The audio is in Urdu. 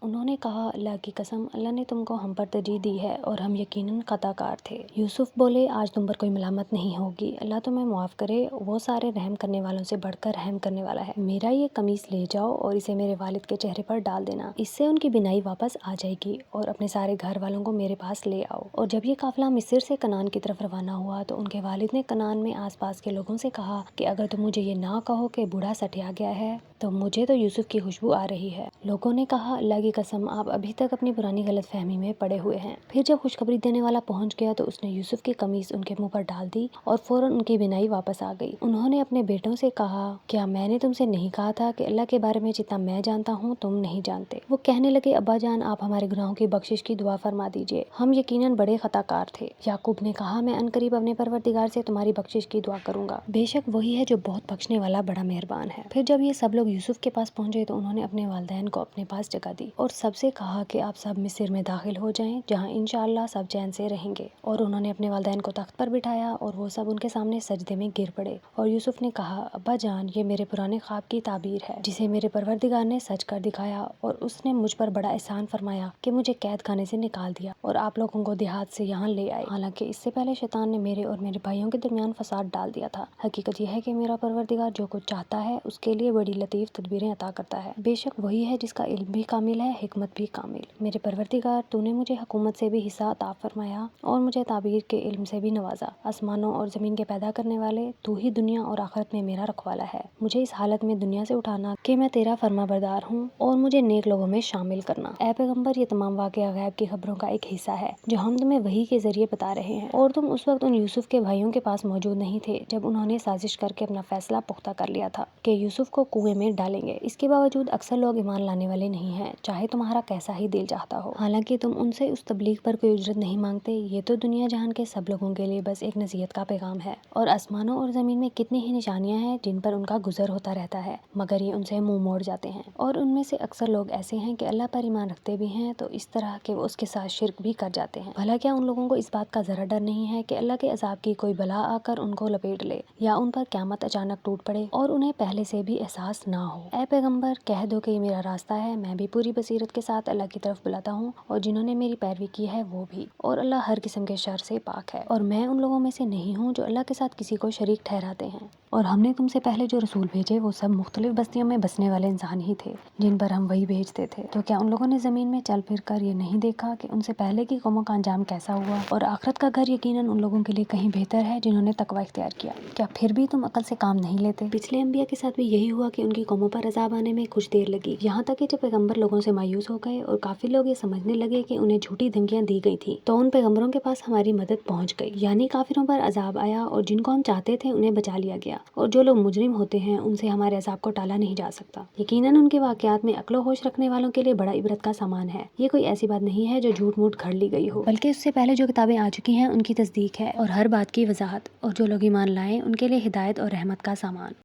انہوں نے کہا اللہ کی قسم اللہ نے تم کو ہم پر ترجیح دی ہے اور ہم یقیناً خطا کار تھے۔ یوسف بولے آج تم پر کوئی ملامت نہیں ہوگی، اللہ تمہیں معاف کرے، وہ سارے رحم کرنے والوں سے بڑھ کر رحم کرنے والا ہے۔ میرا یہ قمیص لے جاؤ اور اسے میرے والد کے چہرے پر ڈال دینا، اس سے ان کی بینائی واپس آ جائے گی، اور اپنے سارے گھر والوں کو میرے پاس لے آؤ۔ اور جب یہ قافلہ مصر سے کنعان کی طرف روانہ ہوا تو ان کے والد نے کنعان میں آس پاس کے لوگوں سے کہا کہ اگر تم مجھے یہ نہ کہو کہ بوڑھا سٹیا گیا ہے تو مجھے تو یوسف کی خوشبو آ رہی ہے۔ لوگوں نے کہا اللہ کی قسم آپ ابھی تک اپنی پرانی غلط فہمی میں پڑے ہوئے ہیں۔ پھر جب خوشخبری دینے والا پہنچ گیا تو اس نے یوسف کی قمیص ان کے منہ پر ڈال دی اور فوراً ان کی بینائی واپس آ گئی۔ انہوں نے اپنے بیٹوں سے کہا کیا میں نے تم سے نہیں کہا تھا کہ اللہ کے بارے میں جتنا میں جانتا ہوں تم نہیں جانتے؟ وہ کہنے لگے ابا جان آپ ہمارے گناہوں کی بخشش کی دعا فرما دیجیے، ہم یقیناً بڑے خطا کار تھے۔ یعقوب نے کہا میں عنقریب اپنے پروردگار سے تمہاری بخشش کی دعا کروں گا، بے شک وہی ہے جو بہت بخشنے والا بڑا مہربان ہے۔ پھر جب یہ سب لوگ یوسف کے پاس پہنچے تو انہوں نے اپنے والدین کو اپنے پاس جگہ دی اور سب سے کہا کہ آپ سب مصر میں داخل ہو جائیں جہاں انشاءاللہ سب چین سے رہیں گے، اور انہوں نے اپنے والدین کو تخت پر بٹھایا اور وہ سب ان کے سامنے سجدے میں گر پڑے۔ اور یوسف نے کہا ابا جان یہ میرے پرانے خواب کی تعبیر ہے جسے میرے پروردگار نے سچ کر دکھایا، اور اس نے مجھ پر بڑا احسان فرمایا کہ مجھے قید خانے سے نکال دیا اور آپ لوگوں کو دیہات سے یہاں لے آئے، حالانکہ اس سے پہلے شیطان نے میرے اور میرے بھائیوں کے درمیان فساد ڈال دیا تھا۔ حقیقت یہ ہے کہ میرا پروردگار جو کچھ چاہتا ہے اس کے لیے بڑی لطیف تدبیریں عطا کرتا ہے، بے شک وہی ہے جس کا علم بھی کامل ہے، حکمت بھی کامل۔ میرے پروردگار تو نے مجھے حکومت سے بھی حصہ عطا فرمایا اور مجھے تعبیر کے علم سے بھی نوازا۔ آسمانوں اور زمین کے پیدا کرنے والے تو ہی دنیا اور آخرت میں میرا رکھوالا ہے، مجھے اس حالت میں دنیا سے اٹھانا کہ میں تیرا فرما بردار ہوں اور مجھے نیک لوگوں میں شامل کرنا۔ اے پیغمبر یہ تمام واقعہ غیب کی خبروں کا ایک حصہ ہے جو ہم تمہیں وحی کے ذریعے بتا رہے ہیں، اور تم اس وقت ان یوسف کے بھائیوں کے پاس موجود نہیں تھے جب انہوں نے سازش کر کے اپنا فیصلہ پختہ کر لیا تھا کہ یوسف کو کنویں میں ڈالیں گے۔ اس کے باوجود اکثر لوگ ایمان لانے والے نہیں ہیں چاہے تمہارا کیسا ہی دل چاہتا ہو، حالانکہ تم ان سے اس تبلیغ پر کوئی اجرت نہیں مانگتے، یہ تو دنیا جہان کے سب لوگوں کے لیے بس ایک نصیحت کا پیغام ہے، اور آسمانوں اور زمین میں کتنی ہی نشانیاں ہیں جن پر ان کا گزر ہوتا رہتا ہے مگر یہ ان سے منہ موڑ جاتے ہیں، اور ان میں سے اکثر لوگ ایسے ہیں کہ اللہ پر ایمان رکھتے بھی ہیں تو اس طرح کہ وہ اس کے ساتھ شرک بھی کر جاتے ہیں۔ بھلا کیا ان لوگوں کو اس بات کا ذرا ڈر نہیں ہے کہ اللہ کے عذاب کی کوئی بلا آ کر ان کو لپیٹ لے یا ان پر قیامت اچانک ٹوٹ پڑے اور انہیں پہلے سے بھی احساس نہ ہو؟ اے پیغمبر کہہ دو کہ یہ میرا راستہ ہے، میں بھی پوری بصیرت کے ساتھ اللہ کی طرف بلاتا ہوں، اور جنہوں نے میری پیروی کی ہے وہ بھی، اور اللہ ہر قسم کے شر سے پاک ہے، اور میں ان لوگوں میں سے نہیں ہوں جو اللہ کے ساتھ کسی کو شریک ٹھہراتے ہیں۔ اور ہم نے تم سے پہلے جو رسول بھیجے وہ سب مختلف بستیوں میں بسنے والے انسان ہی تھے جن پر ہم وہی بھیجتے تھے، تو کیا ان لوگوں نے زمین میں چل پھر کر یہ نہیں دیکھا کہ ان سے پہلے کی قوموں کا انجام کیسا ہوا، اور آخرت کا گھر یقیناً ان لوگوں کے لیے کہیں بہتر ہے جنہوں نے تقوی اختیار کیا۔ کیا پھر بھی تم عقل سے کام نہیں لیتے؟ پچھلے انبیاء کے ساتھ بھی یہی ہوا کہ ان کی قوموں پر عذاب آنے میں کچھ دیر لگی، یہاں تک کہ جب پیغمبر لوگوں سے مایوس ہو گئے اور کافی لوگ یہ سمجھنے لگے کہ انہیں جھوٹی دھمکیاں دی گئی تھیں تو ان پیغمبروں کے پاس ہماری مدد پہنچ گئی، یعنی کافروں پر عذاب آیا اور جن کو ہم چاہتے تھے انہیں بچا لیا گیا، اور جو لوگ مجرم ہوتے ہیں ان سے ہمارے عذاب کو ٹالا نہیں جا سکتا۔ یقیناً ان کے واقعات میں عقل و ہوش رکھنے والوں کے لیے بڑا عبرت کا سامان ہے، یہ کوئی ایسی بات نہیں ہے جو جھوٹ موٹ گھڑ لی گئی ہو، بلکہ اس سے پہلے جو کتابیں آ چکی ہیں ان کی تصدیق ہے اور ہر بات کی وضاحت، اور جو لوگ ایمان لائیں ان کے لیے ہدایت اور رحمت کا سامان۔